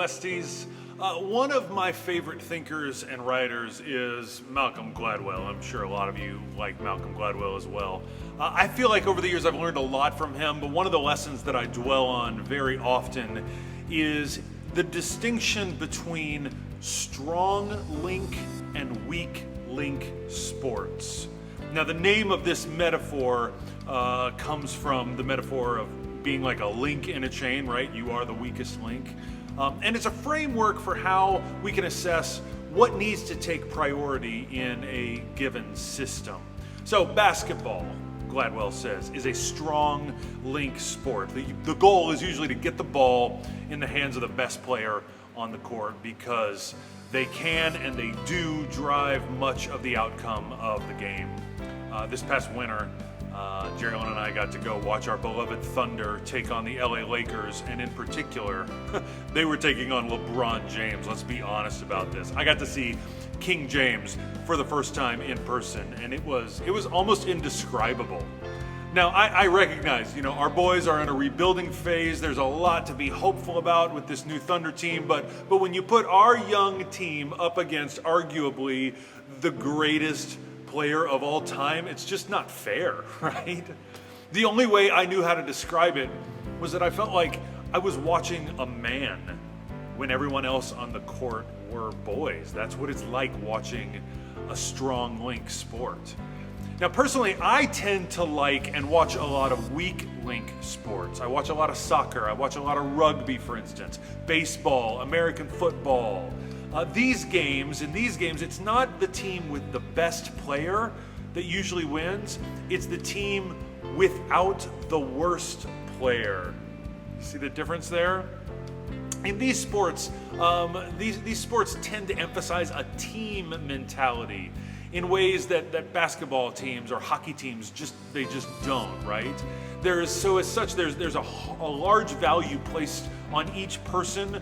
Westies. One of my favorite thinkers and writers is Malcolm Gladwell. I'm sure a lot of you like Malcolm Gladwell as well. I feel like over the years I've learned a lot from him, but one of the lessons that I dwell on very often is the distinction between strong link and weak link sports. Now, the name of this metaphor comes from the metaphor of being like a link in a chain, right? You are the weakest link. And it's a framework for how we can assess what needs to take priority in a given system. So basketball, Gladwell says, is a strong link sport. The goal is usually to get the ball in the hands of the best player on the court because they can and they do drive much of the outcome of the game. This past winter, Jerry Lynn and I got to go watch our beloved Thunder take on the LA Lakers, and in particular, they were taking on LeBron James. Let's be honest about this. I got to see King James for the first time in person, and it was almost indescribable. Now, I recognize, our boys are in a rebuilding phase. There's a lot to be hopeful about with this new Thunder team, but when you put our young team up against arguably the greatest player of all time, it's just not fair, right? The only way I knew how to describe it was that I felt like I was watching a man when everyone else on the court were boys. That's what it's like watching a strong link sport. Now, personally, I tend to like and watch a lot of weak link sports. I watch a lot of soccer. I watch a lot of rugby, for instance, baseball, American football. These games, it's not the team with the best player that usually wins. It's the team without the worst player. See the difference there? In these sports, these sports tend to emphasize a team mentality in ways that basketball teams or hockey teams just don't, right? There's a large value placed on each person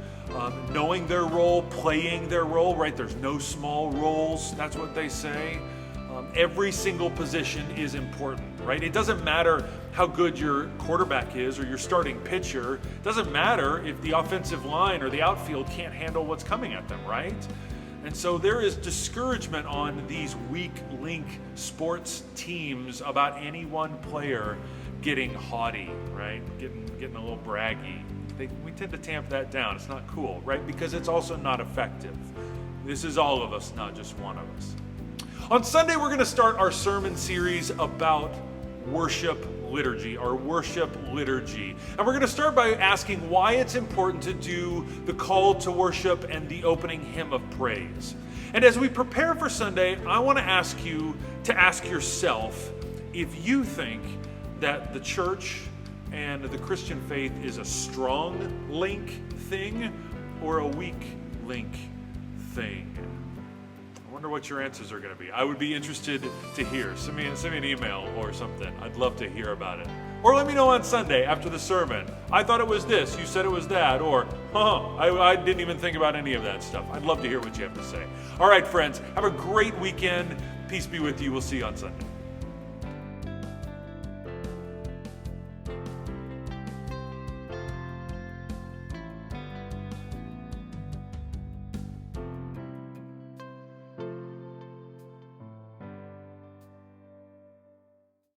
knowing their role, playing their role, right? There's no small roles, that's what they say. Every single position is important, right? It doesn't matter how good your quarterback is or your starting pitcher. It doesn't matter if the offensive line or the outfield can't handle what's coming at them, right? And so there is discouragement on these weak link sports teams about any one player getting haughty, right? Getting a little braggy. We tend to tamp that down. It's not cool, right? Because it's also not effective. This is all of us, not just one of us. On Sunday, we're going to start our sermon series about worship liturgy, our worship liturgy. And we're going to start by asking why it's important to do the call to worship and the opening hymn of praise. And as we prepare for Sunday, I want to ask you to ask yourself if you think that the church and the Christian faith is a strong link thing or a weak link thing. I wonder what your answers are going to be. I would be interested to hear. Send me an email or something. I'd love to hear about it. Or let me know on Sunday after the sermon. I thought it was this. You said it was that. Or, I didn't even think about any of that stuff. I'd love to hear what you have to say. All right, friends. Have a great weekend. Peace be with you. We'll see you on Sunday.